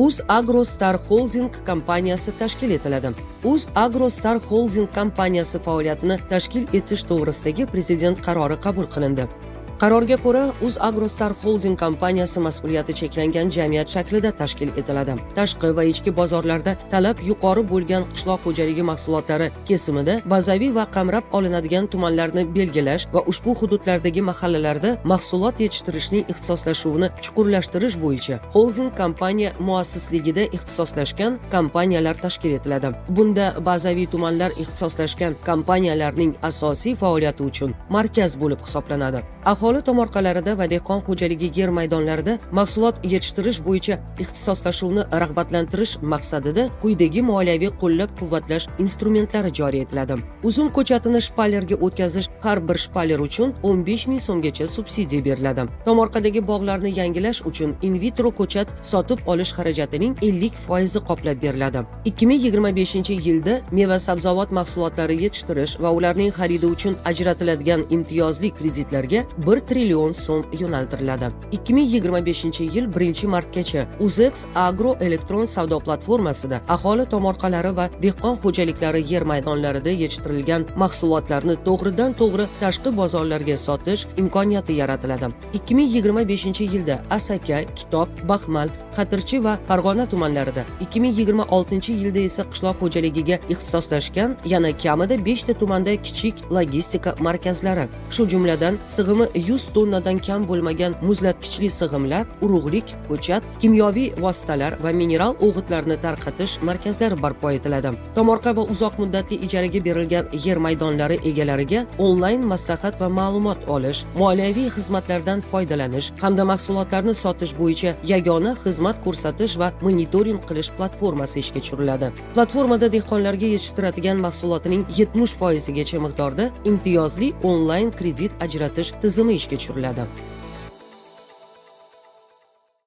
UzAgroStar Holding kompaniyasi tashkil etiladi. UzAgroStar Holding kompaniyasi faoliyatini tashkil etish to'g'risidagi prezident qarori qabul qilindi. Qarorga ko'ra, UzAgroStar Holding kompaniyasi mas'uliyati cheklangan jamiyat shaklida tashkil etiladi. Tashqi va ichki bozorlarda talab yuqori bo'lgan qishloq xo'jaligi mahsulotlari kesimida bazaviy va qamrab olinadigan tumanlarni belgilash va ushbu hududlardagi mahallalarda mahsulot yetishtirishning ixtisoslashuvini chuqurlashtirish bo'yicha holding kompaniya muassisligida ixtisoslashgan kompaniyalar tashkil etiladi. Bunda bazaviy tumanlar ixtisoslashgan kompaniyalarning asosiy faoliyati uchun markaz bo'lib hisoblanadi. Aholi tomorqalarida va dehqon xo'jaligi yer maydonlarida mahsulot yetishtirish bo'yicha ixtisoslashuvni rag'batlantirish maqsadida quyidagi moliyaviy qo'llab-quvvatlash instrumentlari joriy etiladi. Uzum ko'chatini shpalerga o'tkazish har bir shpaler uchun 15 ming so'mgacha subsidiya beriladi. Tomorqadagi bog'larni yangilash uchun in vitro ko'chat sotib olish xarajatining 50% qoplab beriladi. 2025-yilda meva-sabzavot mahsulotlari yetishtirish va ularning xaridi uchun ajratiladigan imtiyozli kreditlarga 1 trillion so'm yo'naltiriladi. 2025-yil 1-martgacha UzX Agro elektron savdo platformasida aholi tomorqalari va dehqon xo'jaliklari yer maydonlarida yetishtirilgan mahsulotlarni to'g'ridan-to'g'ri tashqi bozorlarga sotish imkoniyati yaratiladi. 2025-yilda Asaka, Kitob, Baxmal, Qatirchi va Farg'ona tumanlarida, 2026-yilda esa qishloq xo'jaligiga ixtisoslashgan yana kamida 5 ta tumanda kichik logistika markazlari, shu jumladan sig'imi 100 tonnadan kam bo'lmagan muzlatkichli sig'imlar, urug'lik, ko'chat, kimyoviy vositalar va mineral o'g'itlarni tarqatish markazlari barpo etiladi. Tomorqa va uzoq muddatli ijaraga berilgan yer maydonlari egalariga onlayn maslahat va ma'lumot olish, moliyaviy xizmatlardan foydalanish hamda mahsulotlarni sotish bo'yicha yagona xizmat ko'rsatish va monitoring qilish platformasi ishga tushiriladi. Platformada dehqonlarga yetishtiradigan mahsulotining 70% gacha miqdorda imtiyozli onlayn kredit ajratish tizimi ishga tushiriladi.